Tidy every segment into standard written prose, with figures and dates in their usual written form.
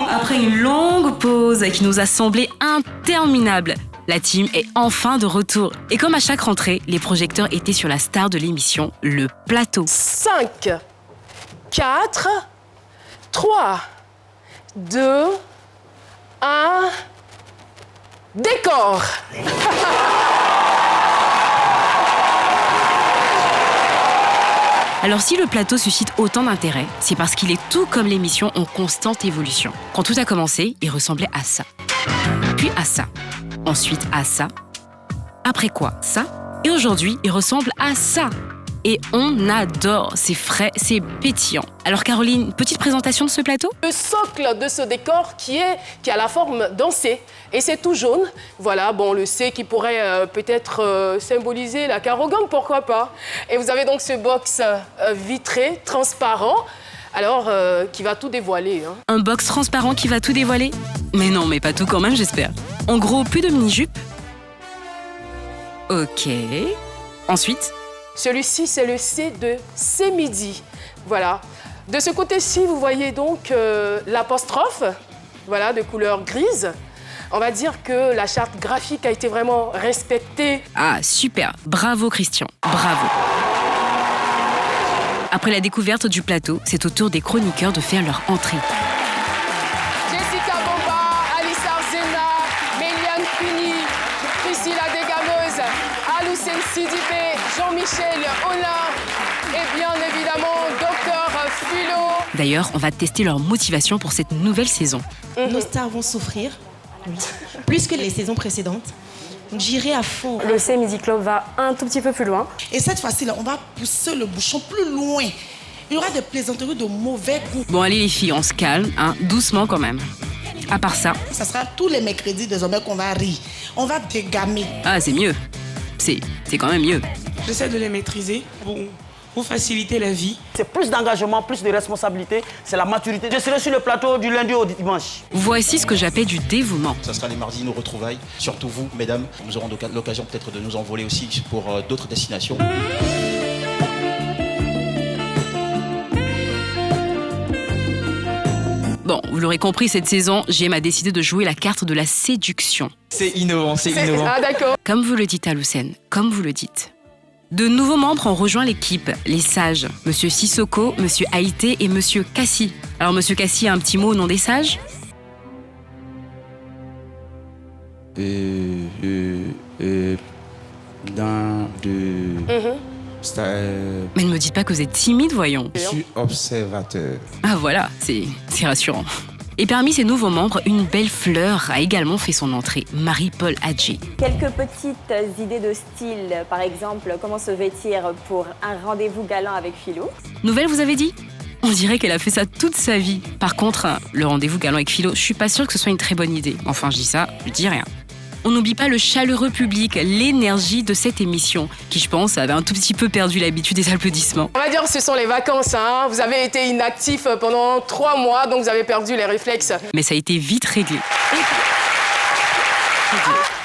Après une longue pause qui nous a semblé interminable, la team est enfin de retour. Et comme à chaque rentrée, les projecteurs étaient sur la star de l'émission, le plateau. 5, 4, 3, 2, 1, décor. Alors si le plateau suscite autant d'intérêt, c'est parce qu'il est tout comme l'émission en constante évolution. Quand tout a commencé, il ressemblait à ça. Puis à ça. Ensuite à ça. Après quoi, ça. Et aujourd'hui, il ressemble à ça. Et on adore, c'est frais, c'est pétillant. Alors Caroline, petite présentation de ce plateau ? Le socle de ce décor qui a la forme d'un C. Et c'est tout jaune. Voilà, bon, le C qui pourrait peut-être symboliser la Carogan, pourquoi pas. Et vous avez donc ce box vitré, transparent, alors qui va tout dévoiler. Hein. Un box transparent qui va tout dévoiler ? Mais non, mais pas tout quand même, j'espère. En gros, plus de mini-jupe. Ok. Ensuite ? Celui-ci, c'est le C de C'est midi. Voilà. De ce côté-ci, vous voyez donc l'apostrophe, voilà, de couleur grise. On va dire que la charte graphique a été vraiment respectée. Ah, super. Bravo, Christian. Bravo. Après la découverte du plateau, c'est au tour des chroniqueurs de faire leur entrée. Jessica Bomba, Alice Arzena, Méliane Cuny, Priscilla Degameuse, Aloussène Sidibé, Jean-Michel Hollin et bien évidemment Dr Philo. D'ailleurs, on va tester leur motivation pour cette nouvelle saison. Nos stars vont souffrir, plus que les saisons précédentes. Donc j'irai à fond. Le C Midi Club va un tout petit peu plus loin. Et cette fois-ci, on va pousser le bouchon plus loin. Il y aura des plaisanteries de mauvais goût. Bon, allez les filles, on se calme, hein, doucement quand même. À part ça... Ça sera tous les mercredis désormais qu'on va rire. On va dégamer. Ah, c'est mieux. C'est quand même mieux. J'essaie de les maîtriser pour faciliter la vie. C'est plus d'engagement, plus de responsabilité, c'est la maturité. Je serai sur le plateau du lundi au dimanche. Voici ce que j'appelle du dévouement. Ça sera les mardis, nos retrouvailles. Surtout vous, mesdames, nous aurons l'occasion peut-être de nous envoler aussi pour d'autres destinations. Bon, vous l'aurez compris, cette saison, JM a décidé de jouer la carte de la séduction. C'est innovant, c'est innovant. Ah d'accord. Comme vous le dites, Aloussène, comme vous le dites. De nouveaux membres ont rejoint l'équipe, les sages. Monsieur Sissoko, Monsieur Haïté et Monsieur Cassi. Alors, Monsieur Cassi a un petit mot au nom des sages ? Mais ne me dites pas que vous êtes timide, voyons. Je suis observateur. Ah voilà, c'est rassurant. Et parmi ces nouveaux membres, une belle fleur a également fait son entrée, Marie-Paul Adjé. Quelques petites idées de style, par exemple, comment se vêtir pour un rendez-vous galant avec Philo. Nouvelle, vous avez dit ? On dirait qu'elle a fait ça toute sa vie. Par contre, le rendez-vous galant avec Philo, je suis pas sûre que ce soit une très bonne idée. Enfin, je dis ça, je dis rien. On n'oublie pas le chaleureux public, l'énergie de cette émission, qui, je pense, avait un tout petit peu perdu l'habitude des applaudissements. On va dire que ce sont les vacances, hein. Vous avez été inactif pendant 3 mois, donc vous avez perdu les réflexes. Mais ça a été vite réglé.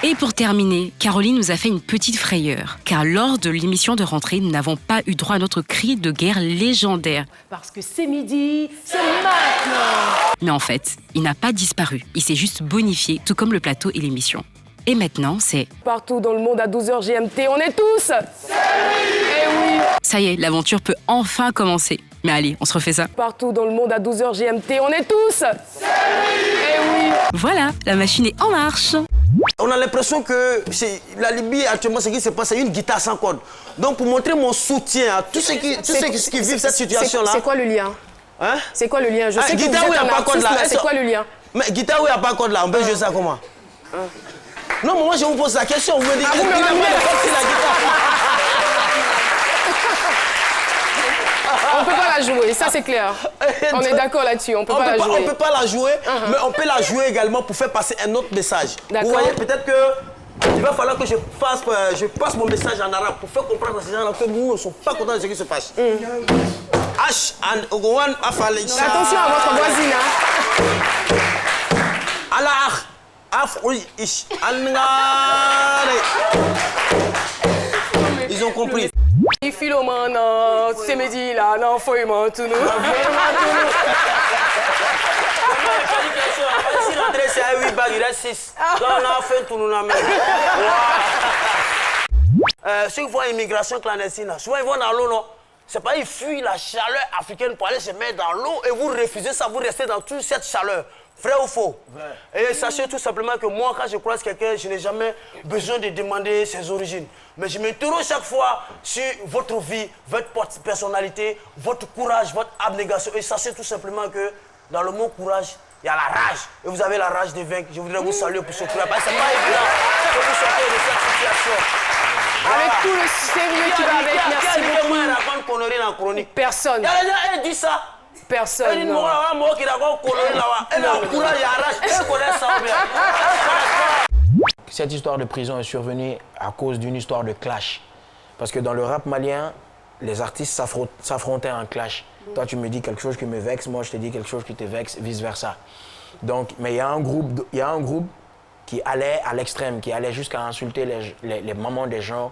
Et pour terminer, Caroline nous a fait une petite frayeur, car lors de l'émission de rentrée, nous n'avons pas eu droit à notre cri de guerre légendaire. Parce que c'est midi, c'est maintenant. Mais en fait, il n'a pas disparu, il s'est juste bonifié, tout comme le plateau et l'émission. Et maintenant, c'est... Partout dans le monde à 12h GMT, on est tous. Eh oui. Ça y est, l'aventure peut enfin commencer. Mais allez, on se refait ça. Partout dans le monde à 12h GMT, on est tous. Eh oui. Voilà, la machine est en marche. On a l'impression que la Libye, actuellement, ce qui se passe, c'est une guitare sans corde. Donc, pour montrer mon soutien à tous ceux qui vivent cette situation-là... C'est quoi le lien? Hein? C'est quoi le lien? Je sais que guitare où il n'y a pas de corde là. C'est quoi le lien? Mais guitare où il n'y a pas de corde là, on peut jouer ça comment? Non, mais moi, je vous pose la question. Vous me dites, vous me ramenez la guitare. On peut pas la jouer, ça c'est clair. On est d'accord là-dessus, on peut pas la jouer. On peut pas la jouer, mais on peut la jouer également pour faire passer un autre message. Vous voyez, peut-être que il va falloir que je passe mon message en arabe pour faire comprendre à ces gens-là que nous ne sommes pas contents de ce qui se passe. H and Ogowan Afalek. Attention à votre voisine, hein. Allah Af-Ish Ils ont compris. Philomène, c'est midi là, non, faut y tout nous. il reste 6. Donc on a fait tout, nous avons. Ceux qui font immigration clandestine, souvent ils vont dans l'eau, non? C'est pas ils fuient la chaleur africaine pour aller se mettre dans l'eau et vous refusez ça, vous restez dans toute cette chaleur. Vrai ou faux? Vrai. Et sachez tout simplement que moi, quand je croise quelqu'un, je n'ai jamais besoin de demander ses origines. Mais je m'interroge chaque fois sur votre vie, votre personnalité, votre courage, votre abnégation. Et sachez tout simplement que dans le mot courage, il y a la rage. Et vous avez la rage de vaincre. Je voudrais vous saluer pour ce courage. C'est pas évident que vous sortez de cette situation. Avec tout le sérieux qui va avec, merci beaucoup. Qui a raconté connerie dans la chronique? Personne. Elle dit ça. Personne. Elle dit moi qui raconte connerie là-bas. Elle a le courage, il y a la rage. Elle connaît ça bien. Cette histoire de prison est survenue à cause d'une histoire de clash. Parce que dans le rap malien, les artistes s'affrontaient en clash. Toi, tu me dis quelque chose qui me vexe, moi, je te dis quelque chose qui te vexe, vice-versa. Donc, mais il y a un groupe qui allait à l'extrême, qui allait jusqu'à insulter les mamans des gens,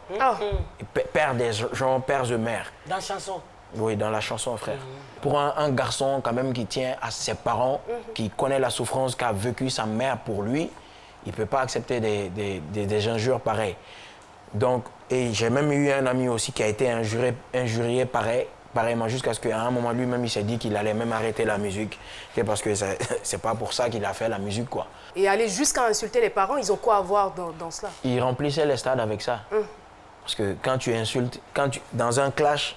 pères des gens, pères et mères. Dans la chanson? Oui, dans la chanson, frère. Pour un garçon quand même qui tient à ses parents, qui connaît la souffrance qu'a vécue sa mère pour lui, il ne peut pas accepter des injures pareilles. Donc, et j'ai même eu un ami aussi qui a été injurié pareillement, jusqu'à ce qu'à un moment, lui-même, il s'est dit qu'il allait même arrêter la musique. Parce que c'est pas pour ça qu'il a fait la musique, quoi. Et aller jusqu'à insulter les parents, ils ont quoi à voir dans cela? Il remplissait les stades avec ça. Parce que quand tu insultes, dans un clash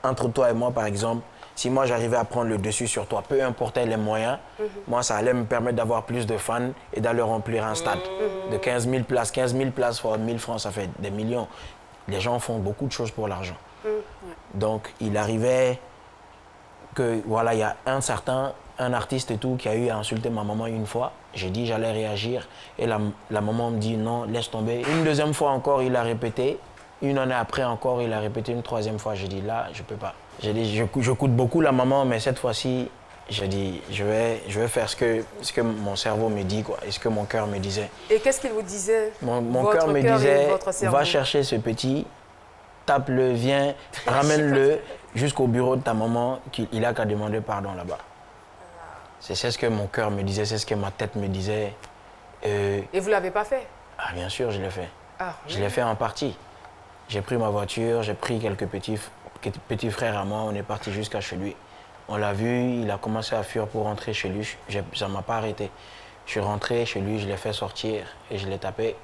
entre toi et moi, par exemple, si moi j'arrivais à prendre le dessus sur toi, peu importe les moyens, moi ça allait me permettre d'avoir plus de fans et d'aller remplir un stade de 15 000 places. 15 000 places fois 1000 francs, ça fait des millions. Les gens font beaucoup de choses pour l'argent. Donc il arrivait que voilà, il y a un artiste et tout qui a eu à insulter ma maman une fois. J'ai dit j'allais réagir et la maman me dit non, laisse tomber. Une deuxième fois encore, il a répété. Une année après encore, il a répété une troisième fois. J'ai dit là, je peux pas. J'ai dit je coûte beaucoup la maman, mais cette fois-ci, j'ai dit je vais faire ce que mon cerveau me dit, quoi, et ce que mon cœur me disait. Et qu'est-ce qu'il vous disait? Mon cœur me disait va chercher ce petit, tape-le, viens, ramène-le jusqu'au bureau de ta maman, qu'il a qu'à demander pardon là-bas. C'est ce que mon cœur me disait, c'est ce que ma tête me disait. Et vous ne l'avez pas fait? Ah, bien sûr, je l'ai fait. Ah, je l'ai fait en partie. J'ai pris ma voiture, j'ai pris quelques petits frères à moi, on est parti jusqu'à chez lui. On l'a vu, il a commencé à fuir pour rentrer chez lui. Ça ne m'a pas arrêté. Je suis rentré chez lui, je l'ai fait sortir et je l'ai tapé.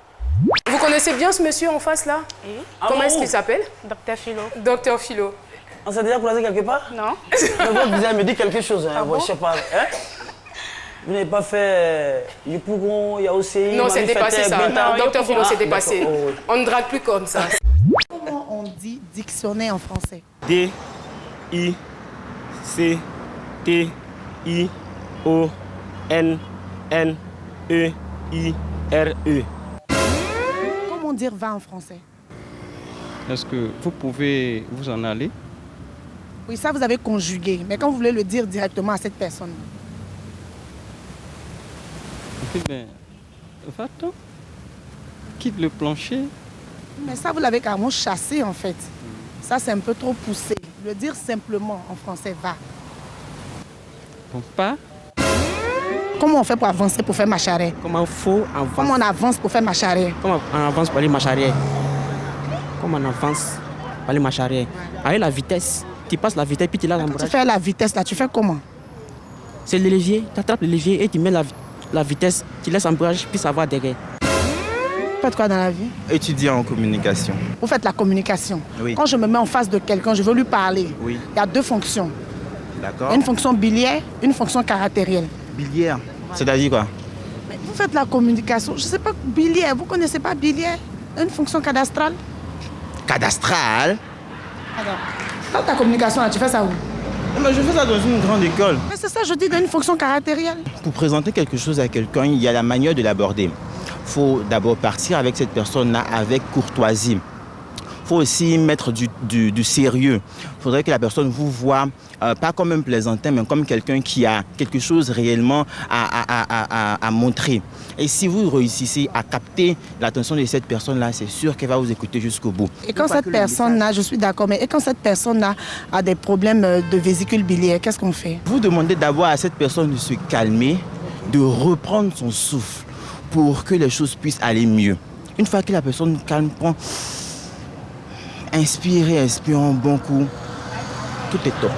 Vous connaissez bien ce monsieur en face là? Oui. Comment est-ce qu'il s'appelle? Docteur Philo. Docteur Philo. On s'est déjà croisé quelque part? Non. Vous avez me dit quelque chose, hein? Ah bon? Je sais pas. Hein? Vous n'avez pas fait Yupougon, Yaousei? Non, c'est dépassé ça. Docteur Philo, c'est dépassé. On ne drague plus comme ça. Comment on dit dictionnaire en français? D-I-C-T-I-O-N-N-E-I-R-E. Comment dire va en français? Est-ce que vous pouvez vous en aller? Oui, ça vous avez conjugué. Mais quand vous voulez le dire directement à cette personne? Eh bien, va-t'en. Quitte le plancher. Mais ça, vous l'avez carrément chassé, en fait. Ça, c'est un peu trop poussé. Le dire simplement en français, va. Bon, pas. Comment on fait pour avancer pour faire marche arrière? Comment faut avancer? Comment on avance pour faire marche arrière? Comment on avance pour aller marche arrière? Comment on avance pour aller marche arrière? Avec la vitesse. Tu passes la vitesse, puis tu l'as l'embrayage. Tu fais la vitesse, là, tu fais comment? C'est le levier. Tu attrapes le levier et tu mets la vitesse. Tu laisses l'embrayage, puis ça va derrière. Vous faites quoi dans la vie? Étudiant en communication. Vous faites la communication. Oui. Quand je me mets en face de quelqu'un, je veux lui parler. Oui. Il y a deux fonctions. D'accord. Une fonction biliaire, une fonction caractérielle. Biliaire. C'est-à-dire quoi? Mais vous faites la communication. Je ne sais pas, biliaire, vous ne connaissez pas biliaire? Une fonction cadastrale? Cadastrale? Alors, dans ta communication, là, tu fais ça où? Mais je fais ça dans une grande école. Mais c'est ça, je dis, dans une fonction caractérielle. Pour présenter quelque chose à quelqu'un, il y a la manière de l'aborder. Il faut d'abord partir avec cette personne-là avec courtoisie. Il faut aussi mettre du sérieux. Il faudrait que la personne vous voie, pas comme un plaisantin, mais comme quelqu'un qui a quelque chose réellement à montrer. Et si vous réussissez à capter l'attention de cette personne-là, c'est sûr qu'elle va vous écouter jusqu'au bout. Et quand cette personne-là, je suis d'accord, mais et quand cette personne-là a des problèmes de vésicule biliaire, qu'est-ce qu'on fait? Vous demandez d'abord à cette personne de se calmer, de reprendre son souffle, pour que les choses puissent aller mieux. Une fois que la personne calme, prend, inspire un bon coup, tout est top.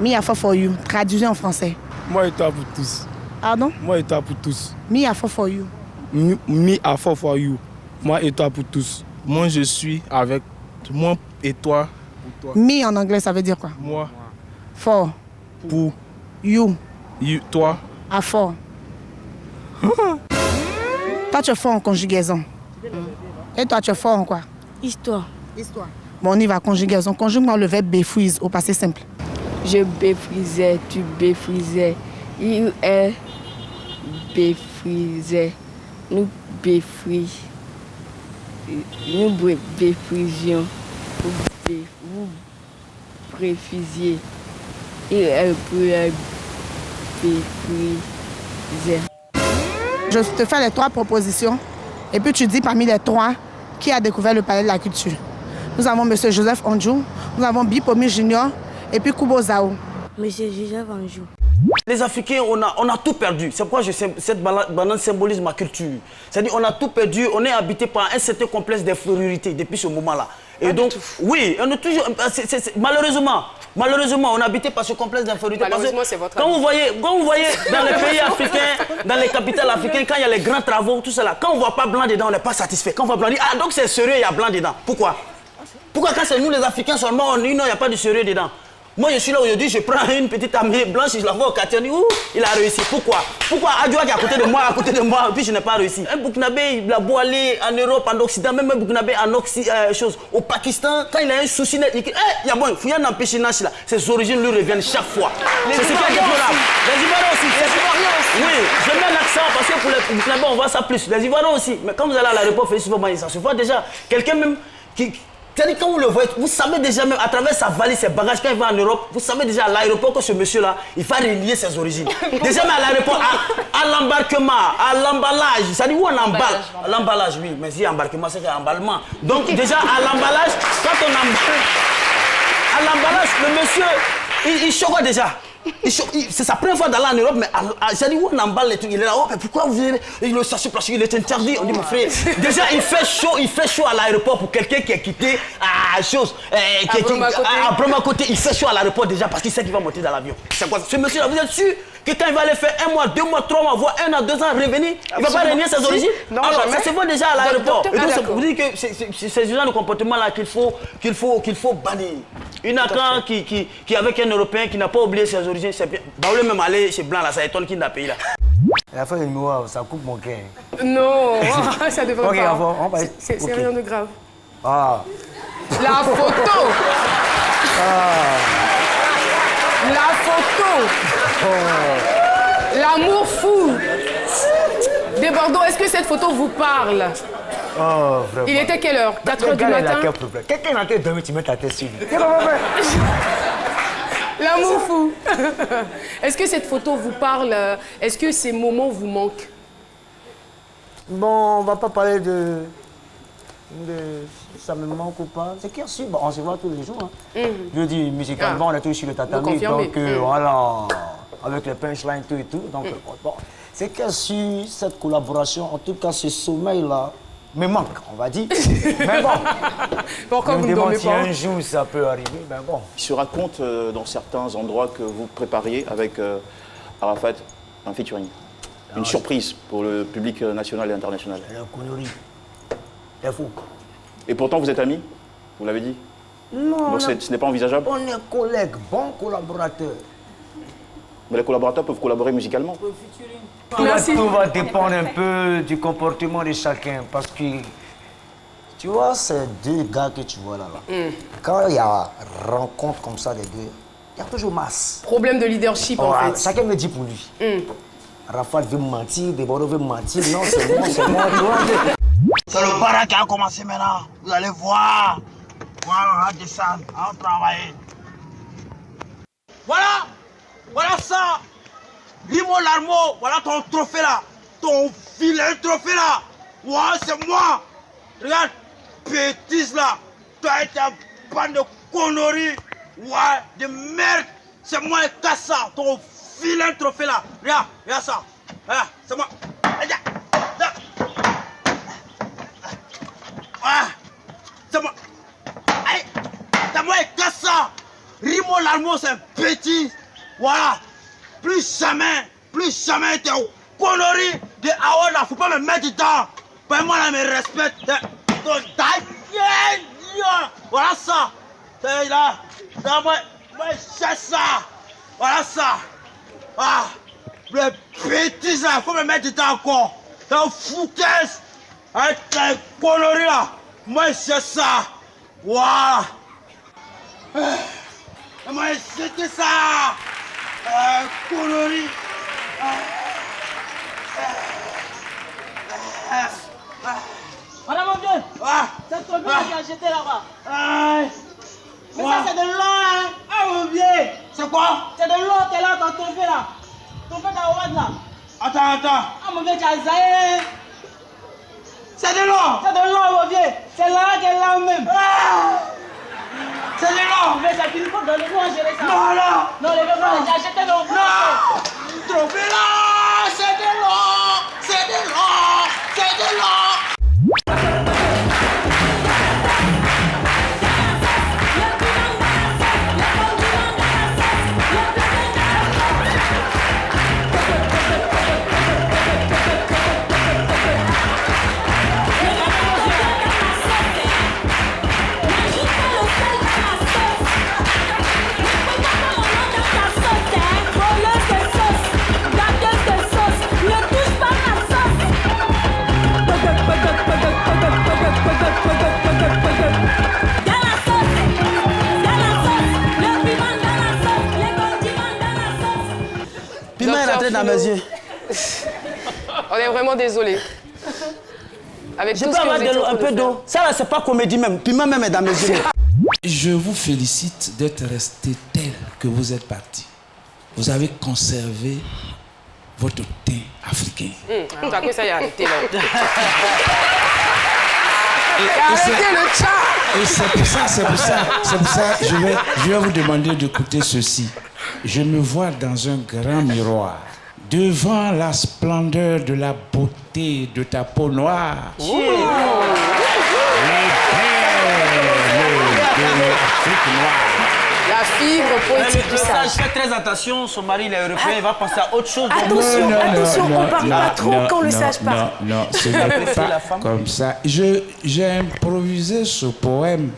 Me à for you. Traduisez en français. Moi et toi pour tous. Pardon? Moi et toi pour tous. Me à for you. Me à for you. Moi et toi pour tous. Moi je suis avec moi et toi pour toi. Me en anglais, ça veut dire quoi? Moi. For. Pour. You. Toi. À for. Toi, tu es fort en conjugaison. Et toi, tu es fort en quoi? Histoire. Histoire. Bon, on y va, conjugaison. Conjugue-moi le verbe béfouise au passé simple. Je béfrisais, tu béfrisais. Il est béfrisait. Nous béfris. Nous béfrisions. Vous béfrisiez. Il est béfrisait. Je te fais les 3 propositions et puis tu dis parmi les 3 qui a découvert le palais de la culture. Nous avons M. Joseph Anjou, nous avons Bipomi Junior et puis Kubo Zao. M. Joseph Anjou. Les Africains, on a tout perdu. C'est pourquoi cette banane symbolise ma culture. C'est-à-dire on a tout perdu, on est habité par un certain complexe d'infériorité depuis ce moment-là. Et donc, oui, on est toujours... Malheureusement, on est habité par ce complexe d'infériorité. Malheureusement, c'est votre quand vous voyez dans les pays africains, dans les capitales africaines, quand il y a les grands travaux, tout cela, quand on ne voit pas blanc dedans, on n'est pas satisfait. Quand on voit blanc, on dit, ah donc c'est sérieux, il y a blanc dedans. Pourquoi quand c'est nous les Africains seulement, on dit non, il n'y a pas de sérieux dedans. Moi, je suis là aujourd'hui, je prends une petite amie blanche, je la vois au quartier, on dit, ouh, il a réussi. Pourquoi Adjoua qui est à côté de moi, puis je n'ai pas réussi. Un Burkinabé, il a beau aller en Europe, en Occident, même un Burkinabé au Pakistan, quand il a un souci, il dit, il y a bon, il faut y en empêcher là. Ses origines lui reviennent chaque fois. C'est ce qui est déplorable. Les Ivoiriens aussi. Oui, je mets l'accent parce que pour les Burkinabés, on voit ça plus. Les Ivoiriens aussi. Mais quand vous allez à l'aéroport, ça se voit déjà. Quelqu'un même qui... C'est-à-dire quand vous le voyez, vous savez déjà même à travers sa valise, ses bagages, quand il va en Europe, vous savez déjà à l'aéroport que ce monsieur-là, il va relier ses origines. Déjà même à l'aéroport, à l'embarquement, à l'emballage, ça dit où on emballe? À l'emballage, oui, mais si embarquement, c'est emballement. Donc déjà à l'emballage, quand on emballe, à l'emballage, le monsieur, il choque déjà. C'est sa première fois d'aller en Europe, mais j'ai dit où on emballe les trucs. Il est là, oh, mais pourquoi vous venez? Le sachet plastique, il est interdit. On dit, mon frère, déjà il fait chaud à l'aéroport pour quelqu'un qui est quitté à Broma-Côté. Il fait chaud à l'aéroport déjà parce qu'il sait qu'il va monter dans l'avion. C'est quoi? Ce monsieur-là, vous êtes sûr que quand il va aller faire 1 mois, 2 mois, 3 mois, voire 1 an, 2 ans, revenir, il va pas renier ses origines? Non, alors, ça se voit déjà à l'aéroport. Et donc, vous dites que c'est ce genre de comportement-là qu'il faut bannir. Une Akan qui avec un Européen qui n'a pas oublié ses origines, c'est bien. Bah, on même aller chez Blanc, là, ça étonne qu'il n'a payé là. La fin du mois, ça coupe mon cœur. Non, ça devrait pas. C'est rien de grave. Ah. La photo. La photo. L'amour fou. Des Bordeaux, est-ce que cette photo vous parle? Oh, vraiment. Il était quelle heure? 4 h du matin? Quelqu'un a été dormi, tu mets ta tête sur lui. L'amour fou. Est-ce que cette photo vous parle? Est-ce que ces moments vous manquent? Bon, on va pas parler de ça me manque ou pas. C'est qu'il y a su, on se voit tous les jours. Hein. Je dis, musicalement, on est tous sur le tatami. Donc, voilà, avec les punchlines, tout et tout. Donc, bon, c'est qu'il y a su cette collaboration, en tout cas, ce sommeil-là, me manque, on va dire. Mais bon, pourquoi vous ne dormez pas? Si un jour ça peut arriver, ben bon. Il se raconte dans certains endroits que vous prépariez avec Arafat un featuring. Une surprise pour le public national et international. C'est la connerie. C'est fou. Et pourtant, vous êtes amis? Vous l'avez dit? Non. Donc ce n'est pas envisageable? On est collègues, bons collaborateurs. Mais les collaborateurs peuvent collaborer musicalement. Tout va dépendre un peu du comportement de chacun. Parce que, tu vois, ces 2 gars que tu vois là, quand il y a rencontre comme ça des deux, il y a toujours masse. Problème de leadership en fait. Chacun me dit pour lui. Rafat veut me mentir, Deborah veut me mentir. Non, c'est moi, C'est le barak qui a commencé maintenant. Vous allez voir. Voilà, on va descendre, on va travailler. Voilà ça. Limo Larmo, voilà ton trophée là. Ton vilain trophée là. Ouais, c'est moi. Regarde, bêtise là. Toi et ta bande de conneries. Ouais, de merde. C'est moi et Kassa, ton vilain trophée là. Regarde ça. Regarde, c'est moi. C'est moi. Allez, c'est moi que ça. Rimo Lalmo, c'est un petit. Voilà. Plus jamais t'es au conneries de Aouana. Faut pas me mettre dedans. Moi, là, me respecte. Voilà ça. C'est là. Moi, c'est ça. Voilà ça. Ah. Le petit, ça. Faut me mettre dedans encore. C'est un foutaise. Avec tes conneries là. Moi, c'est ça. Voilà. Moi, c'était ça. Conneries. Madame mon Dieu, c'est ton vieux qui a jeté là-bas. Mais ça c'est de l'eau, hein. Ah mon Dieu. C'est quoi? C'est de l'eau qui est là dans ton vieux là. Ton vieux d'Aouad là. Attends. Ah mon vieux, tu as zaï. C'est de l'eau. C'est de l'eau mon vieux. C'est là qu'elle est là même. C'est de l'eau. Mais ça finit pas dans le noir, gérer ça. Non. Non, les vieux, tu as jeté dans le non. Trouvez là. C'est de l'eau. C'est de l'eau. C'est de l'eau. Piment est rentré dans mes yeux. On est vraiment désolé. Avec je tout peux ce que avoir vous étiez en train un de peu faire. d'eau. Ça là, c'est pas comédie même. Piment même est dans mes yeux. Je vous félicite d'être resté tel que vous êtes parti. Vous avez conservé votre teint africain. T'as que ça y a arrêté là. Arrêtez le chat. Et c'est pour ça, je vais vous demander d'écouter ceci. Je me vois dans un grand miroir, devant la splendeur de la beauté de ta peau noire. Les perles de l'Afrique noire. La fibre poétique du sage. Fais très attention, son mari il est européen, il va passer à autre chose. Attention, on ne parle pas trop quand le sage parle. Non, ce n'est pas comme ça. J'ai improvisé ce poème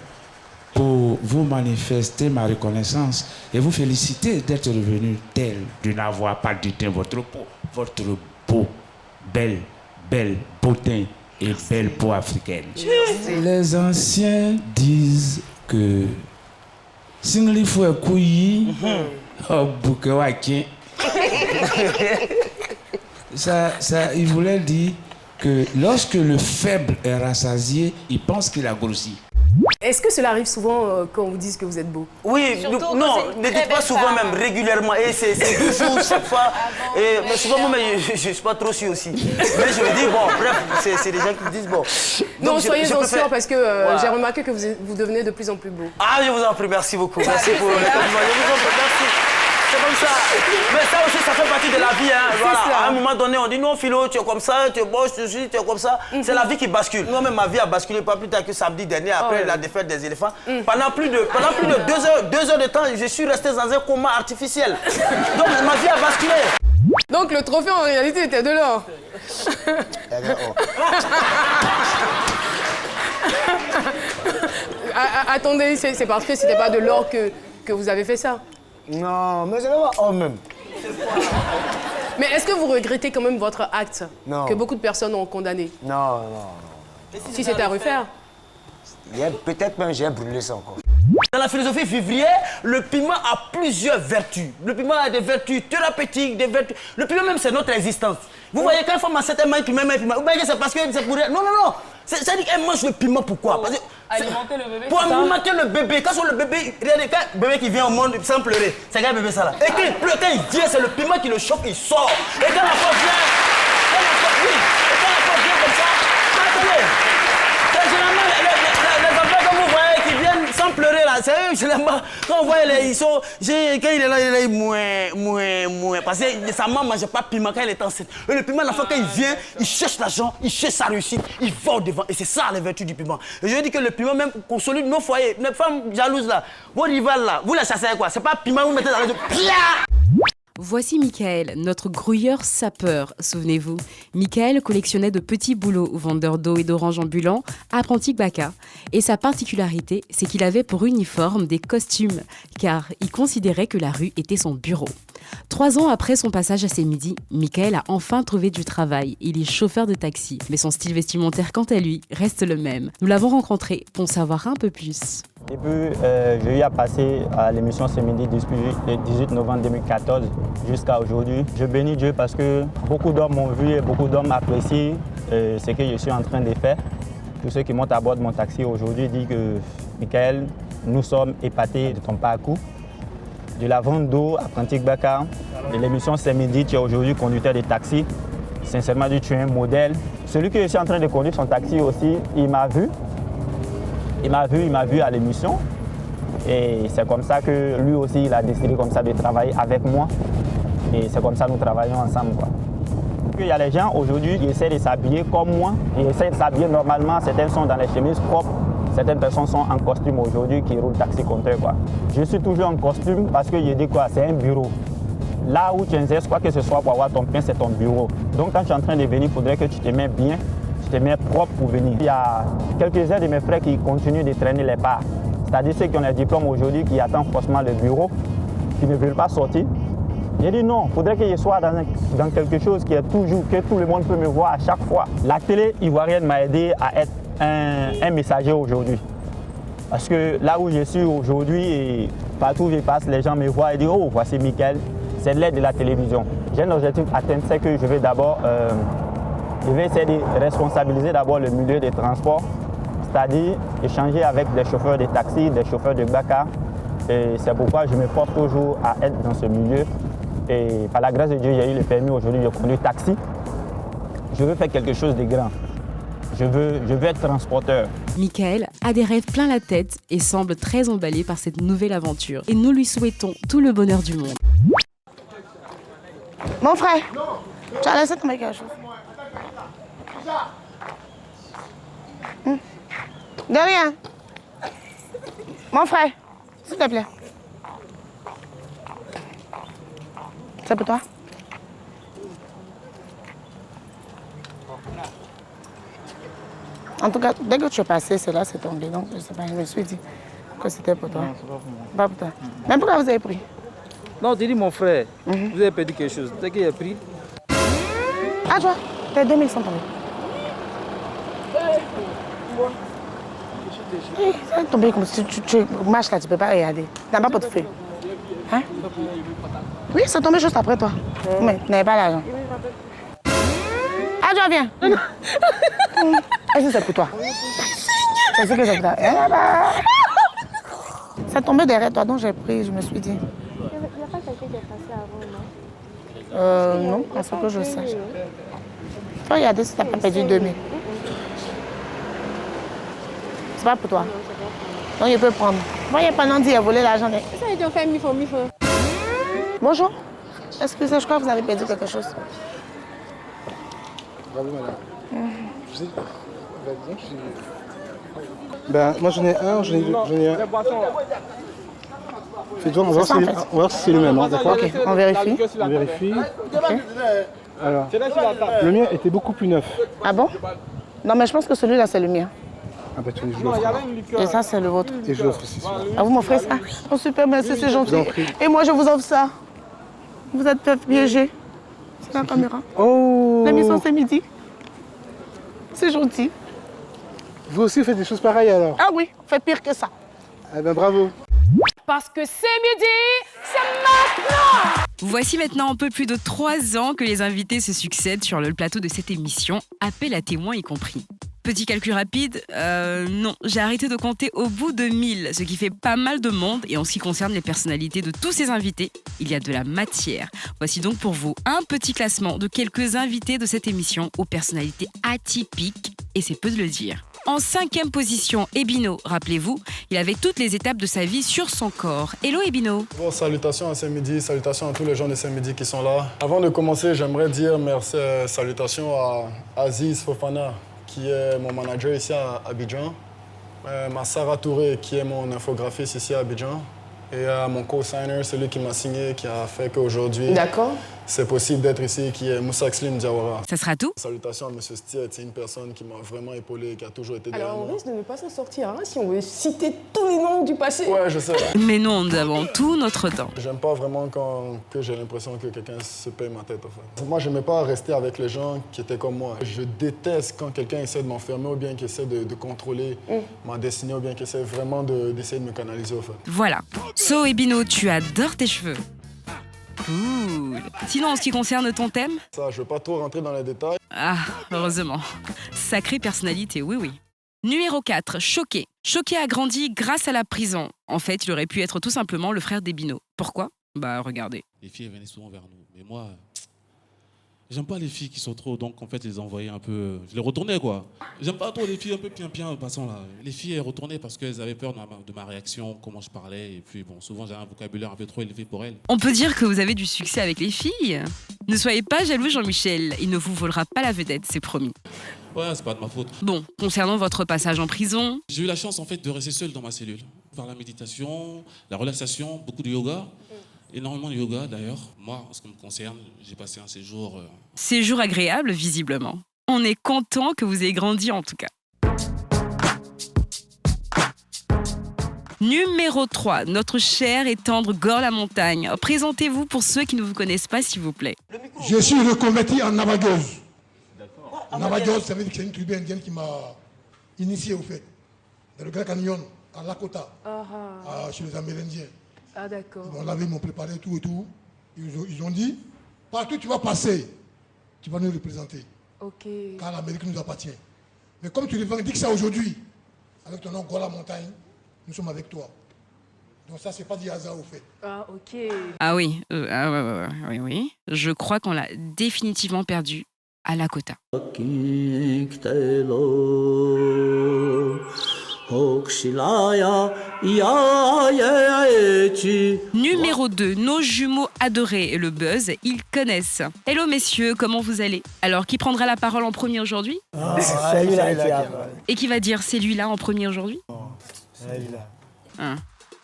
pour vous manifester ma reconnaissance et vous féliciter d'être revenu tel, de n'avoir pas déteint votre beau, belle beau teint et belle peau africaine. Les anciens disent que Singli fue couilli, bouquet ça, il voulait dire que lorsque le faible est rassasié, il pense qu'il a grossi. Est-ce que cela arrive souvent quand on vous dit que vous êtes beau? Oui, non, ne dites pas souvent, même régulièrement. Et c'est toujours chaque fois. Mais souvent, moi, je ne suis pas trop sûr aussi. Mais je me dis, bon, bref, c'est des gens qui me disent, bon. Non, donc, soyez en sûr parce que voilà. j'ai remarqué que vous devenez de plus en plus beau. Ah, je vous en prie, merci beaucoup. Merci pour le compliment. Je vous en prie, merci. C'est comme ça. Mais ça aussi, ça fait partie de la vie. Hein. Voilà. À un moment donné, on dit non, Philo, tu es comme ça, tu es moche, tu es comme ça. C'est la vie qui bascule. Moi-même, ma vie a basculé pas plus tard que samedi dernier, après la défaite des éléphants. Pendant plus de 2 heures de temps, je suis resté dans un coma artificiel. Donc, ma vie a basculé. Donc, le trophée, en réalité, était de l'or. Attendez, c'est parce que c'était pas de l'or que vous avez fait ça. Non, mais c'est pas or même. Mais est-ce que vous regrettez quand même votre acte que beaucoup de personnes ont condamné? Non. Si c'était à refaire? Peut-être même j'ai brûlé ça encore. Dans la philosophie vivrière, le piment a plusieurs vertus. Le piment a des vertus thérapeutiques, des vertus... Le piment même, c'est notre existence. Vous voyez, quand une femme a certains mains qui m'aiment un piment, vous voyez, c'est parce que c'est pour... Non. C'est-à-dire qu'elle mange le piment, pourquoi? Parce que alimenter le bébé. Pour alimenter le bébé. Quand le bébé... Regardez, quand le bébé qui vient au monde sans pleurer, c'est quel bébé ça là? Et quand il pleure, quand il vient, c'est le piment qui le chauffe, il sort. Et quand la femme vient... comme ça, attendez. C'est généralement les enfants que vous voyez qui viennent sans pleurer là, sérieux, je l'aime pas. Quand on voit, quand il est là, mouais. Parce que sa maman ne mangeait pas piment quand elle était enceinte. Et le piment, la fois quand il vient, il cherche l'argent, il cherche sa réussite, il va au devant. Et c'est ça les vertus du piment. Et je dis que le piment, même consolide nos foyers, les femmes jalouses là, vos rivales là, vous la chassez avec quoi? C'est pas piment, vous mettez dans le pia. Voici Michael, notre grouilleur sapeur, souvenez-vous. Michael collectionnait de petits boulots, vendeur d'eau et d'oranges ambulants, apprenti baka. Et sa particularité, c'est qu'il avait pour uniforme des costumes, car il considérait que la rue était son bureau. 3 ans après son passage à Ces-Midi, Michael a enfin trouvé du travail. Il est chauffeur de taxi, mais son style vestimentaire, quant à lui, reste le même. Nous l'avons rencontré pour en savoir un peu plus. Au début, j'ai eu à passer à l'émission Ces-Midi depuis le 18 novembre 2014 jusqu'à aujourd'hui. Je bénis Dieu parce que beaucoup d'hommes m'ont vu et beaucoup d'hommes apprécient ce que je suis en train de faire. Tous ceux qui montent à bord de mon taxi aujourd'hui disent que Michael, nous sommes épatés de ton parcours. De la vente d'eau à Prantic Baka, de l'émission Ces-Midi, tu es aujourd'hui conducteur de taxi. Sincèrement, tu es un modèle. Celui que je suis en train de conduire son taxi aussi, il m'a vu. Il m'a vu à l'émission. Et c'est comme ça que lui aussi, il a décidé comme ça de travailler avec moi. Et c'est comme ça que nous travaillons ensemble, quoi. Il y a les gens aujourd'hui qui essaient de s'habiller comme moi. Ils essaient de s'habiller normalement. Certains sont dans les chemises propres. Certaines personnes sont en costume aujourd'hui qui roulent taxi compteur, quoi. Je suis toujours en costume parce que je dis quoi, c'est un bureau. Là où tu exerces quoi que ce soit pour avoir ton pain, c'est ton bureau. Donc quand tu es en train de venir, il faudrait que tu te mets bien, tu te mets propre pour venir. Il y a quelques-uns de mes frères qui continuent de traîner les pas. C'est-à-dire ceux qui ont les diplômes aujourd'hui, qui attendent forcément le bureau, qui ne veulent pas sortir. J'ai dit non, il faudrait que je sois dans quelque chose qui est toujours, que tout le monde peut me voir à chaque fois. La télé ivoirienne m'a aidé à être un messager aujourd'hui. Parce que là où je suis aujourd'hui, et partout où je passe, les gens me voient et disent « Oh, voici Michael ». C'est l'aide de la télévision. J'ai un objectif à atteindre, c'est que je vais d'abord essayer de responsabiliser d'abord le milieu des transports, c'est-à-dire échanger avec des chauffeurs de taxi, des chauffeurs de baka. Et c'est pourquoi je me force toujours à être dans ce milieu. Et par la grâce de Dieu, j'ai eu le permis aujourd'hui de conduire taxi. Je veux faire quelque chose de grand. Je veux être transporteur. Michael a des rêves plein la tête et semble très emballé par cette nouvelle aventure. Et nous lui souhaitons tout le bonheur du monde. Mon frère, tu as laissé tomber quelque chose. De rien. Mon frère, s'il te plaît. C'est pour toi? En tout cas, dès que tu es passé, cela s'est tombé. Donc, je ne sais pas, je me suis dit que c'était pour toi. Non, c'est pas pour moi. Pas pour toi. Mais pourquoi vous avez pris? Non, tu dis mon frère, vous avez perdu quelque chose. Dès qu'il a pris. Ah, toi, tes 2000 sont tombés. Ça est tombé comme si tu marches là, tu ne peux pas regarder. Tu n'as pas de feu. Hein? Oui, c'est tombé juste après toi. Mais tu n'avais pas l'argent. Ah, tu viens. Est-ce que c'est pour toi? C'est ce que c'est pour toi. C'est tombé derrière toi, donc j'ai pris, je me suis dit. Il n'y a pas quelqu'un qui est passé avant, non? Non, à ce que je sache. Toi, regardez si tu n'as pas perdu 2000. C'est pas pour toi. Donc, il peut prendre. Moi, il n'y a pas non dit, il a volé l'argent. Ça a été fait mi-fond. Bonjour. Excusez, je crois que vous avez perdu quelque chose. Bravo, madame. Ben, moi, j'en ai un, j'en ai un. Fais-toi, on va voir si c'est le même, hein, d'accord? Ok, on vérifie. On vérifie. Okay. Alors, le mien était beaucoup plus neuf. Ah bon? Non, mais je pense que celui-là, c'est le mien. Ah bah, tu je l'offre. Et ça, c'est le vôtre. Et je l'offre aussi. Ah, vous m'offrez ça? Oh, super, merci, c'est gentil. Et moi, je vous offre ça. Vous êtes fait piéger. C'est la caméra. Oh! L'émission, c'est midi. C'est gentil. Vous aussi faites des choses pareilles alors? Ah oui, faites pire que ça. Eh ben bravo. Parce que c'est midi, c'est maintenant! Voici maintenant un peu plus de 3 ans que les invités se succèdent sur le plateau de cette émission, appel à témoins y compris. Petit calcul rapide, non, j'ai arrêté de compter au bout de 1000, ce qui fait pas mal de monde. Et en ce qui concerne les personnalités de tous ces invités, il y a de la matière. Voici donc pour vous un petit classement de quelques invités de cette émission aux personnalités atypiques, et c'est peu de le dire. En 5e position, Ebino. Rappelez-vous, il avait toutes les étapes de sa vie sur son corps. Hello Ebino. Bon, salutations à Saint-Midi, salutations à tous les gens de Saint-Midi qui sont là. Avant de commencer, j'aimerais dire merci, salutations à Aziz Fofana, qui est mon manager ici à Abidjan. Ma Sarah Touré, qui est mon infographiste ici à Abidjan. Et à mon co-signer, celui qui m'a signé, qui a fait qu'aujourd'hui, c'est possible d'être ici, qui est Moussa Slim Diawara. Ça sera tout. Salutations à M. Stiet, c'est une personne qui m'a vraiment épaulé, qui a toujours été derrière moi. Alors on risque de ne pas s'en sortir, hein, si on veut citer tous les noms du passé. Ouais, je sais. Mais non, nous avons tout notre temps. J'aime pas vraiment que j'ai l'impression que quelqu'un se paye ma tête, en fait. Moi, j'aimais pas rester avec les gens qui étaient comme moi. Je déteste quand quelqu'un essaie de m'enfermer ou bien qui essaie de contrôler ma destinée ou bien qui essaie vraiment d'essayer de me canaliser, en fait. Voilà. So Ebino, tu adores tes cheveux. Cool. Sinon, en ce qui concerne ton thème? Ça, je veux pas trop rentrer dans les détails. Ah, heureusement. Sacrée personnalité, oui, oui. Numéro 4, Choqué. Choqué a grandi grâce à la prison. En fait, il aurait pu être tout simplement le frère d'Ebino. Pourquoi? Bah, regardez. Les filles venaient souvent vers nous. Mais moi, j'aime pas les filles qui sont trop... Donc, en fait, je les envoyais un peu... Je les retournais, quoi. J'aime pas trop les filles un peu piens, passant là. Les filles, elles retournaient parce qu'elles avaient peur de ma réaction, comment je parlais. Et puis, bon, souvent, j'avais un vocabulaire un peu trop élevé pour elles. On peut dire que vous avez du succès avec les filles. Ne soyez pas jaloux, Jean-Michel. Il ne vous volera pas la vedette, c'est promis. Ouais, c'est pas de ma faute. Bon, concernant votre passage en prison... J'ai eu la chance, en fait, de rester seul dans ma cellule. Par la méditation, la relaxation, beaucoup de yoga. Énormément de yoga, d'ailleurs. Moi, en ce qui me concerne, j'ai passé un séjour... Séjour agréable, visiblement. On est content que vous ayez grandi, en tout cas. Numéro 3, notre cher et tendre Gorlamontagne. Présentez-vous pour ceux qui ne vous connaissent pas, s'il vous plaît. Je suis reconverti en navagueuse. Navagueuse, ça veut dire que c'est une tribu indienne qui m'a initié, au fait. Dans le Grand Canyon, à Lakota, chez les Amérindiens. Ah, d'accord. Bon, là, ils m'ont préparé tout et tout. Ils ont dit, partout tu vas passer, tu vas nous représenter. Ok. Car l'Amérique nous appartient. Mais comme tu revendiques ça aujourd'hui, avec ton nom Gorlamontagne, nous sommes avec toi. Donc ça, c'est pas du hasard, au fait. Ah, ok. Ah oui, oui. Je crois qu'on l'a définitivement perdu à Lakota. Numéro 2, nos jumeaux adorés et le buzz, ils connaissent. Hello messieurs, comment vous allez? Alors, qui prendra la parole en premier aujourd'hui? Celui-là. Et qui va dire c'est lui-là en premier aujourd'hui? Celui-là.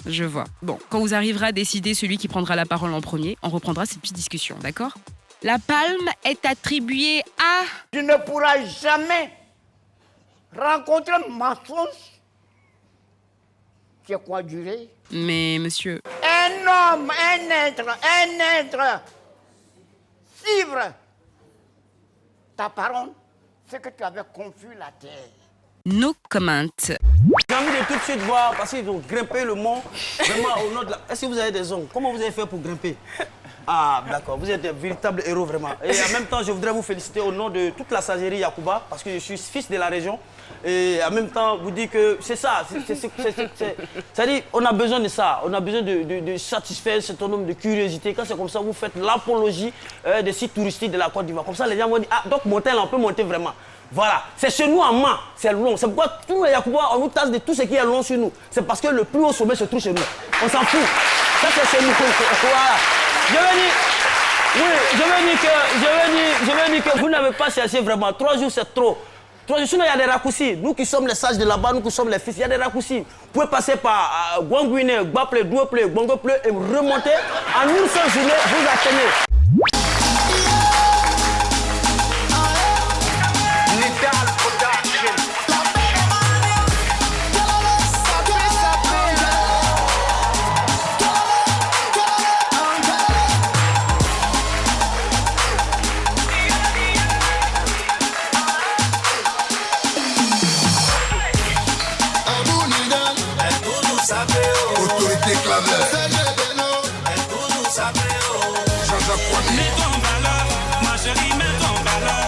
Je vois. Bon, quand vous arriverez à décider celui qui prendra la parole en premier, on reprendra cette petite discussion, d'accord? La palme est attribuée à... Tu ne pourras jamais rencontrer ma source qui est coadjuré. Mais monsieur... Un homme, un être, suivre ta parole, c'est que tu avais confus la terre. No comment. J'ai envie de tout de suite voir, parce qu'ils ont grimpé le mont, vraiment au nord de la... Est-ce que vous avez des ongles? Comment vous avez fait pour grimper? Ah, d'accord, vous êtes un véritable héros, vraiment. Et en même temps, je voudrais vous féliciter au nom de toute la Sagerie Yacouba, parce que je suis fils de la région. Et en même temps, vous dites que c'est ça. C'est-à-dire, on a besoin de ça. On a besoin de satisfaire ce certain nombre de curiosités. Quand c'est comme ça, vous faites l'apologie des sites touristiques de la Côte d'Ivoire. Comme ça, les gens vont dire, ah, donc monter là, on peut monter vraiment. Voilà, c'est chez nous en main, c'est long. C'est pourquoi tous les Yacouba, on nous tasse de tout ce qui est long sur nous. C'est parce que le plus haut sommet se trouve chez nous. On s'en fout. Ça, c'est chez nous. Voilà. Je veux dire que vous n'avez pas cherché vraiment. 3 jours, c'est trop. 3 jours, sinon, il y a des raccourcis. Nous qui sommes les sages de là-bas, nous qui sommes les fils, il y a des raccourcis. Vous pouvez passer par Guanguiné, Gbaplé, Douaplé, Bongoplé et remonter. En une seule journée, vous atteignez. Autorité claveur. Jean-Jacques Poigny. Mets en valeur, ma chérie, mets en valeur.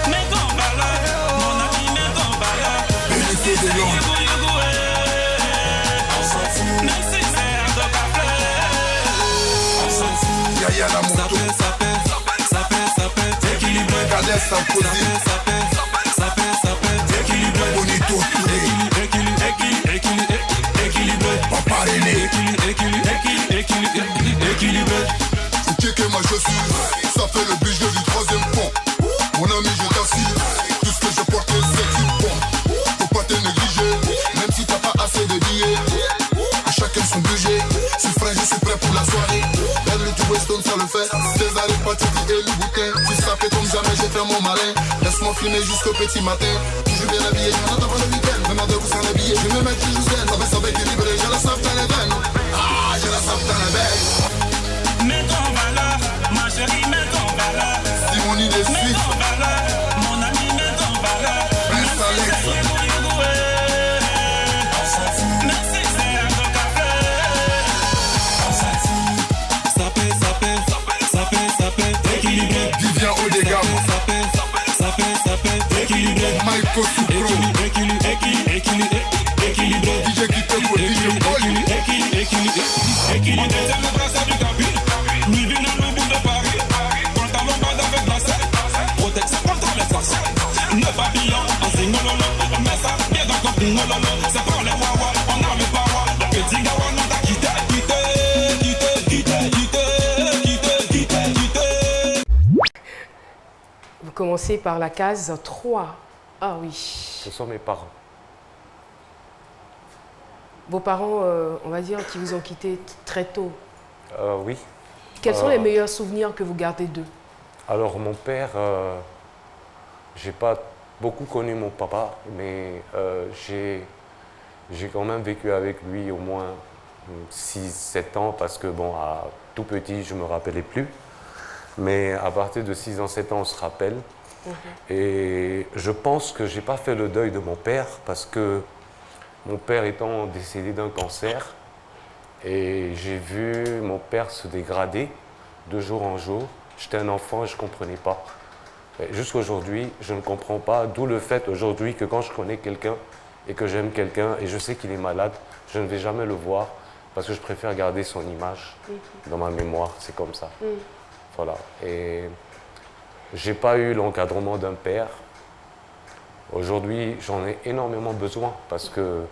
Mets en valeur, mon ami, mets en valeur. Bénéfice de l'ombre. On s'en fout. Même si c'est un doc à fleurs. On s'en fout. Yaya la moto. Ça pète, équilibré. Cadet sans poser. Ça pète, équilibré. Bonito. équilibré. C'est que moi je suis, ça fait le budget du 3e pont. Mon ami je t'assure, tout ce que je porte c'est du bon. Faut pas te négliger, même si t'as pas assez de billets. À chacun son budget, je suis frais, je suis prêt pour la soirée. Même le tout Weston ça le fait, César est parti et le bouquin. Si ça fait comme jamais j'ai fait mon malin. Laisse-moi filmer jusqu'au petit matin. Toujours bien habillé, je n'attends pas le week-end. Même à deux vous sans habillé, je me mets juste zen. Ça va équilibrer, j'ai la save dans les veines. Ah, j'ai la save dans les veines. Mets en valeur, ma chérie, mets en valeur. Si mon idée suit, mets en valeur, mon ami, mets en valeur. Plus Alex. Merci, c'est un grand café. Ça fait, équilibré. Vivien au dégât. Ça fait, équilibré. Michael Soupro. Équilibré. DJ qui te faut, DJ Paul. Équilibré. C'est le brassard du cabine. Ni vient au bout de Paris. Pantalon bas avec glacé. Protection contre les sorciers. Le papillon en singololo. On met ça bien dans le congololo. C'est pour les wawa, on a le power. Le petit gawa nous t'a quitté. Vous commencez par la case 3. Ah oui. Ce sont mes parents. Vos parents, on va dire, qui vous ont quitté très tôt. Oui. Quels sont les meilleurs souvenirs que vous gardez d'eux? Alors mon père, j'ai pas beaucoup connu mon papa, mais j'ai quand même vécu avec lui au moins 6-7 ans parce que bon, à tout petit, je me rappelais plus. Mais à partir de 6 ans, 7 ans, on se rappelle. Et je pense que j'ai pas fait le deuil de mon père parce que mon père étant décédé d'un cancer, et j'ai vu mon père se dégrader de jour en jour. J'étais un enfant et je ne comprenais pas. Jusqu'à aujourd'hui, je ne comprends pas, d'où le fait aujourd'hui que quand je connais quelqu'un et que j'aime quelqu'un et je sais qu'il est malade, je ne vais jamais le voir parce que je préfère garder son image dans ma mémoire. C'est comme ça. Voilà. Et je n'ai pas eu l'encadrement d'un père. Aujourd'hui, j'en ai énormément besoin parce que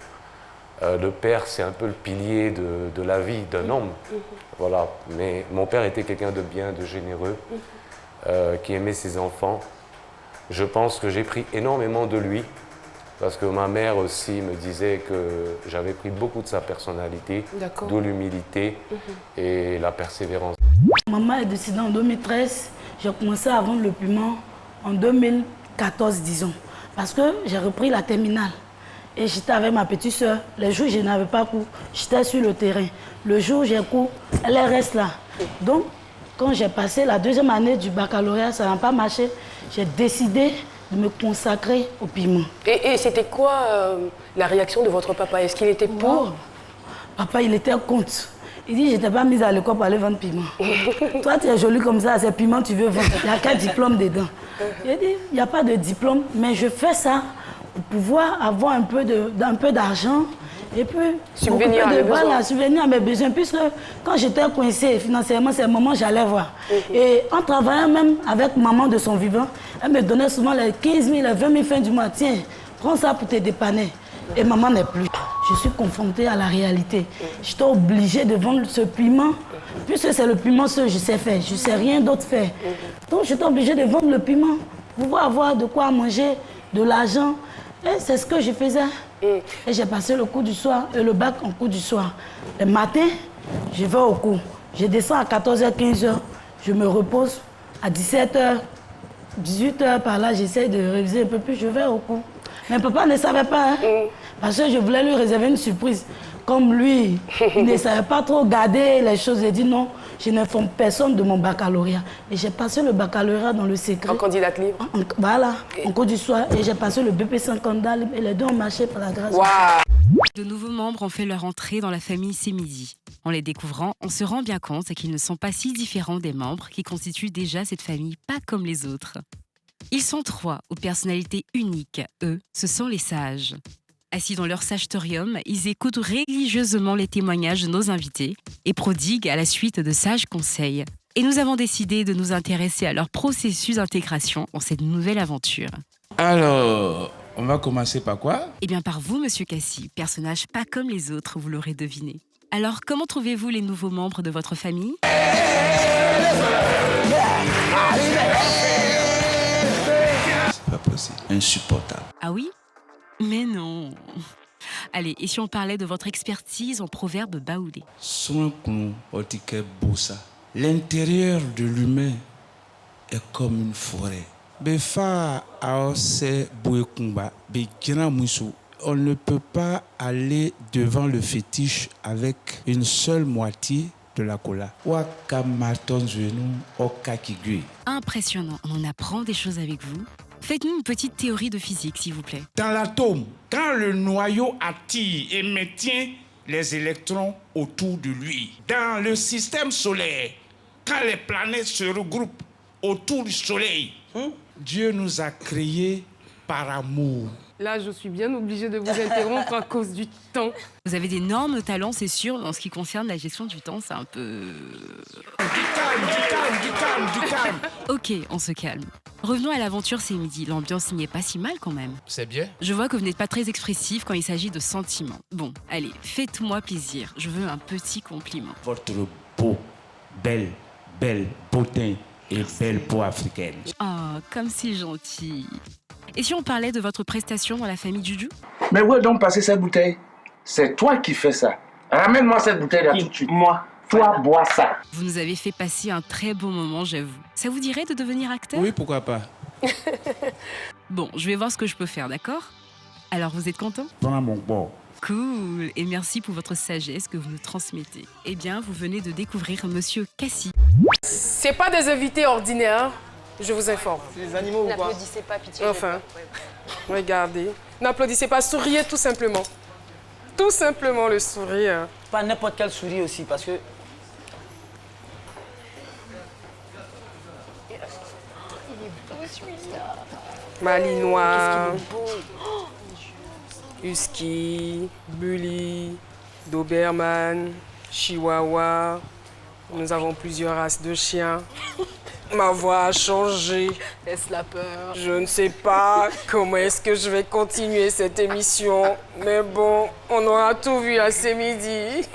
le père, c'est un peu le pilier de la vie d'un homme. Voilà. Mais mon père était quelqu'un de bien, de généreux, qui aimait ses enfants. Je pense que j'ai pris énormément de lui parce que ma mère aussi me disait que j'avais pris beaucoup de sa personnalité, d'où l'humilité et la persévérance. Maman est décédée en 2013. J'ai commencé à vendre le piment en 2014, disons. Parce que j'ai repris la terminale. Et j'étais avec ma petite soeur. Les jours où je n'avais pas cours, j'étais sur le terrain. Le jour où j'ai cours, elle reste là. Donc, quand j'ai passé la 2e année du baccalauréat, ça n'a pas marché. J'ai décidé de me consacrer au piment. Et c'était quoi la réaction de votre papa? Est-ce qu'il était pour? Papa, il était contre. Il dit, je n'étais pas mise à l'école pour aller vendre piment. Toi, tu es jolie comme ça, c'est piment, tu veux vendre. Il n'y a qu'un diplôme dedans. Il dit, il n'y a pas de diplôme, mais je fais ça pour pouvoir avoir un peu d'argent et puis subvenir à mes besoins. Puisque quand j'étais coincée financièrement, c'est le moment où j'allais voir. Et en travaillant même avec maman de son vivant, elle me donnait souvent les 15 000, les 20 000 fins du mois. Tiens, prends ça pour te dépanner. Et maman n'est plus. Je suis confrontée à la réalité. J'étais obligée de vendre ce piment, puisque c'est le piment seul que je sais faire. Je ne sais rien d'autre faire. Donc j'étais obligée de vendre le piment pour pouvoir avoir de quoi manger, de l'argent. Et c'est ce que je faisais. Et j'ai passé le cours du soir et le bac en cours du soir. Le matin, je vais au cours. Je descends à 14h, 15h. Je me repose à 17h, 18h par là. J'essaie de réviser un peu plus. Je vais au cours. Mais papa ne savait pas, hein, parce que je voulais lui réserver une surprise. Comme lui, il ne savait pas trop garder les choses. J'ai dit non, je n'informe personne de mon baccalauréat. Et j'ai passé le baccalauréat dans le secret. En candidate libre? Voilà, en cours du soir. Et j'ai passé le BP5 candidat libre. Et les deux ont marché par la grâce. Wow. De nouveaux membres ont fait leur entrée dans la famille C'est Midi. En les découvrant, on se rend bien compte qu'ils ne sont pas si différents des membres qui constituent déjà cette famille pas comme les autres. Ils sont 3 aux personnalités uniques. Eux, ce sont les sages. Assis dans leur sagetorium, ils écoutent religieusement les témoignages de nos invités et prodiguent à la suite de sages conseils. Et nous avons décidé de nous intéresser à leur processus d'intégration dans cette nouvelle aventure. Alors, on va commencer par quoi? Eh bien par vous, Monsieur Cassi, personnage pas comme les autres, vous l'aurez deviné. Alors, comment trouvez-vous les nouveaux membres de votre famille? C'est pas possible. Insupportable. Ah oui? Mais non. Allez, et si on parlait de votre expertise en proverbes baoulés? L'intérieur de l'humain est comme une forêt. On ne peut pas aller devant le fétiche avec une seule moitié de la cola. Impressionnant, on en apprend des choses avec vous. Faites-nous une petite théorie de physique, s'il vous plaît. Dans l'atome, quand le noyau attire et maintient les électrons autour de lui, dans le système solaire, quand les planètes se regroupent autour du soleil, Dieu nous a créés par amour. Là, je suis bien obligée de vous interrompre à cause du temps. Vous avez d'énormes talents, c'est sûr, en ce qui concerne la gestion du temps, c'est un peu... Du calme. Ok, on se calme. Revenons à l'aventure, c'est midi. L'ambiance n'y est pas si mal quand même. C'est bien. Je vois que vous n'êtes pas très expressif quand il s'agit de sentiments. Bon, allez, faites-moi plaisir. Je veux un petit compliment. Votre beau, belle beauté et belle peau africaine. Oh, comme c'est gentil. Et si on parlait de votre prestation dans la famille Juju? Mais où est donc passé cette bouteille? C'est toi qui fais ça. Ramène-moi cette bouteille là tout de suite. Moi. Toi, bois ça. Vous nous avez fait passer un très beau moment, j'avoue. Ça vous dirait de devenir acteur? Oui, pourquoi pas. Bon, je vais voir ce que je peux faire, d'accord? Alors, vous êtes content? Prends mon bord. Cool. Et merci pour votre sagesse que vous nous transmettez. Eh bien, vous venez de découvrir Monsieur Cassie. C'est pas des invités ordinaires, je vous informe. Les animaux ou pas? N'applaudissez pas, pitié. Enfin, regardez. N'applaudissez pas, souriez tout simplement. Tout simplement le sourire. Pas n'importe quel sourire aussi, parce que... Malinois, Husky, Bully, Doberman, Chihuahua. Nous avons plusieurs races de chiens. Ma voix a changé. Laisse la peur. Je ne sais pas comment est-ce que je vais continuer cette émission. Mais bon, on aura tout vu à ce midi.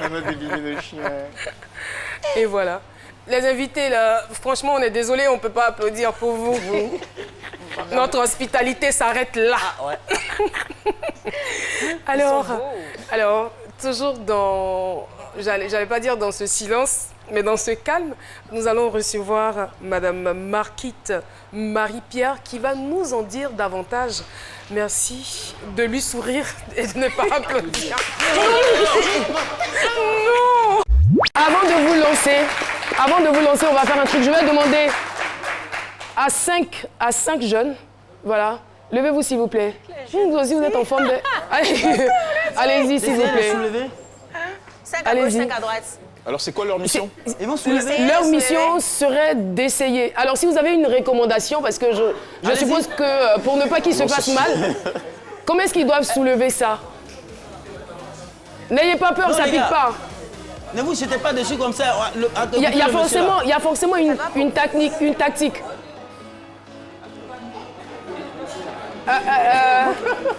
On a des vidéos de chiens. Et voilà. Les invités, là, franchement, on est désolé, on ne peut pas applaudir pour vous. Notre hospitalité s'arrête là. Ah, ouais. alors, toujours dans... J'allais pas dire dans ce silence, mais dans ce calme, nous allons recevoir Madame Marquite Marie-Pierre qui va nous en dire davantage. Merci de lui sourire et de ne pas applaudir. Non! Avant de vous lancer, on va faire un truc. Je vais demander à 5 jeunes, voilà, levez-vous s'il vous plaît. Vous aussi, vous êtes en forme de... Allez-y, s'il vous plaît. 5 à gauche, 5 à droite. Alors, c'est quoi leur mission? Ils vont soulever. Leur mission serait d'essayer. Alors, si vous avez une recommandation, parce que je suppose que pour ne pas qu'ils se fassent mal, comment est-ce qu'ils doivent soulever ça? N'ayez pas peur, ça ne pique pas. Ne vous jetez pas dessus comme ça. Il y a forcément une tactique.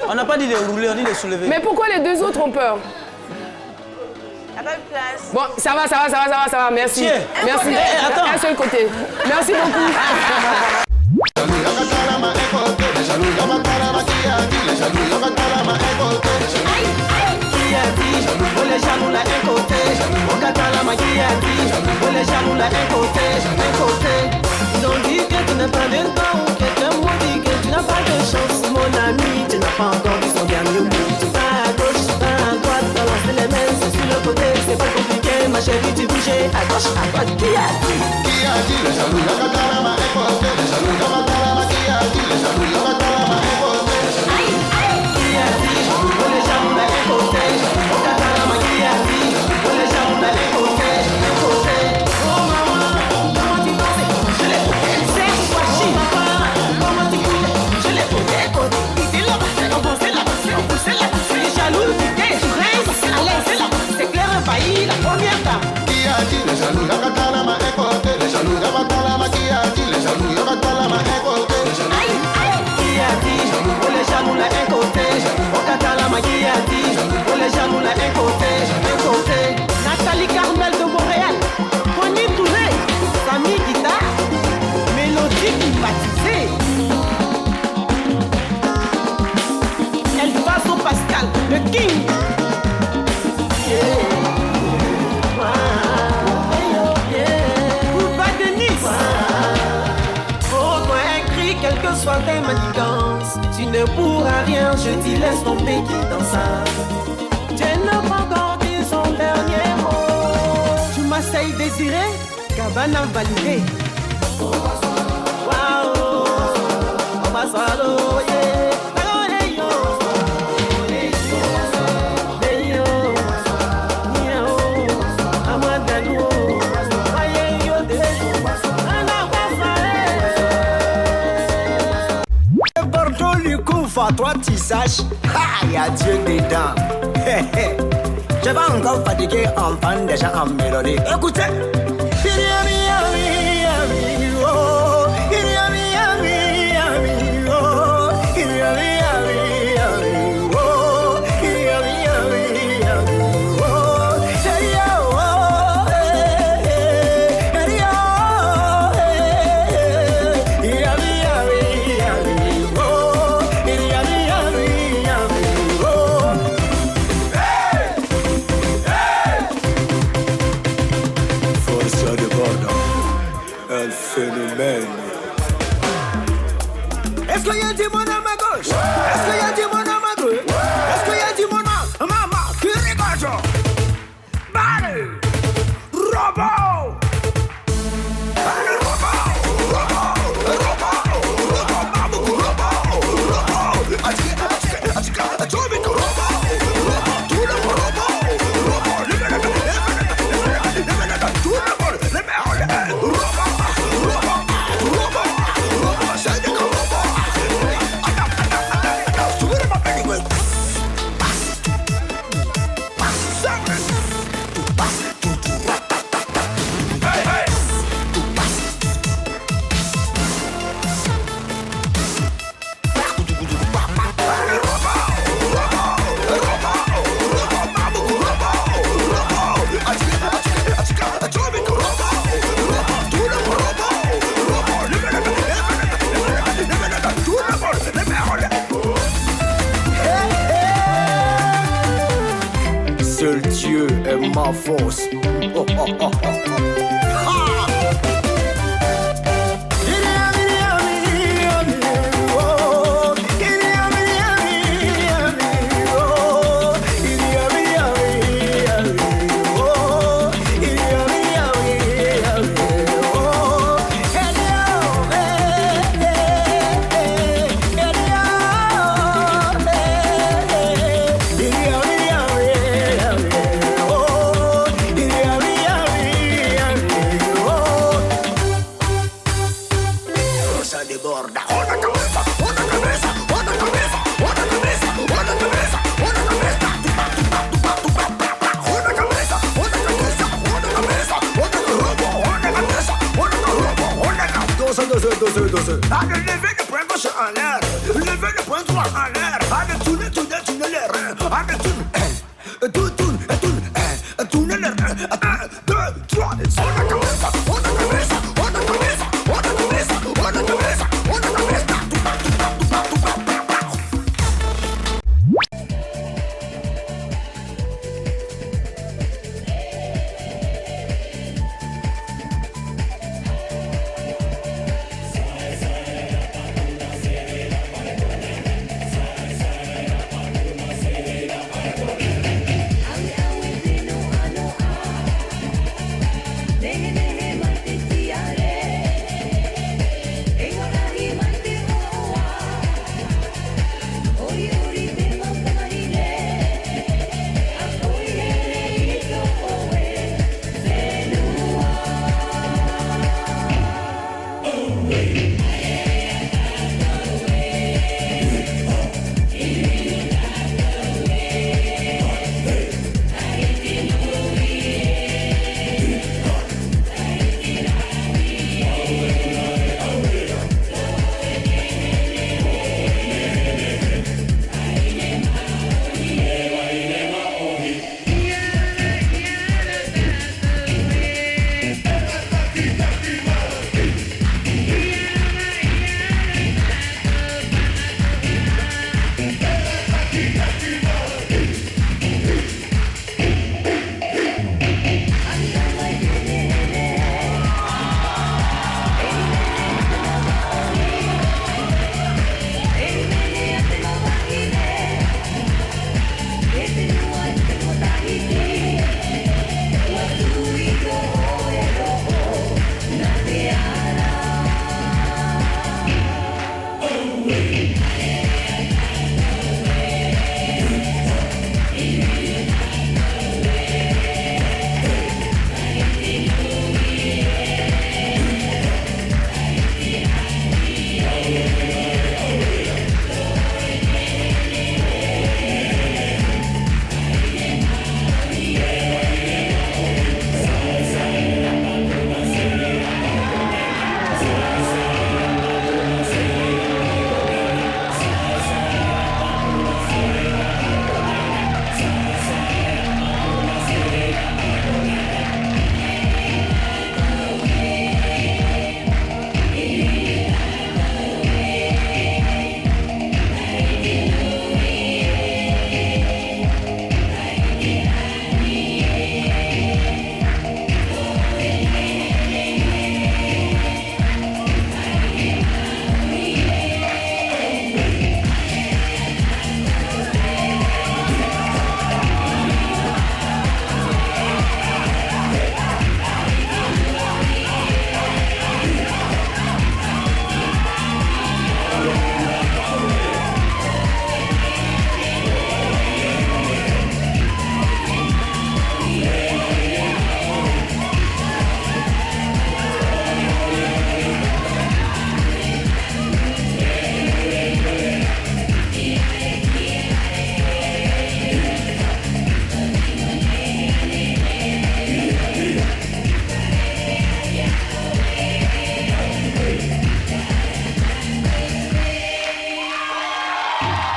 On n'a pas dit de rouler, on dit de soulever. Mais pourquoi les deux autres ont peur? Il n'y a pas de place. Bon, ça va, merci. Tiens, merci. Attends. Un seul côté. Merci beaucoup. Ils ont dit que tu n'as pas de temps ou que tu as maudit, que tu n'as pas de chance, mon ami. Tu n'as pas encore dit son dernier mot. Tu vas à gauche, tu vas à droite, balancer les mains, c'est sur le côté, c'est pas compliqué, ma chérie, tu bougeais à gauche, à droite. Qui a dit? Qui a dit? Les jaloux, la katalama est posée. Les jaloux, la katalama, qui a dit? Les jaloux, la katalama est posée. Qui a dit? Les jaloux, la est posée. La katalama, qui a dit? Les jaloux, la est posée. Oh maman, comment tu penses? soir tes manigances, tu ne pourras rien, je dis laisse tomber qui dans ça. Dieu n'a pas encore dit son dernier mot. Tu m'assailles désiré, Cabana validé. Waouh, on va s'allo, yeah. Toi tu saches, il y a Dieu dedans. Je vais encore fatiguer enfant déjà en mélodie. Écoutez. Est-ce qu'il y a du monde à ma gauche? Est-ce qu'il y a du monde à ma droite? Est-ce qu'il y a du monde à maman? Qui regarde? Bale! Robot! Bale, robot! Seul Dieu est ma force. Oh, oh, oh, oh. Allez, levez le poing gauche en l'air, levez le poing droit en l'air, allez, tournez les reins, allez, tourne les reins, 1, 2, 3, sur la cabeza.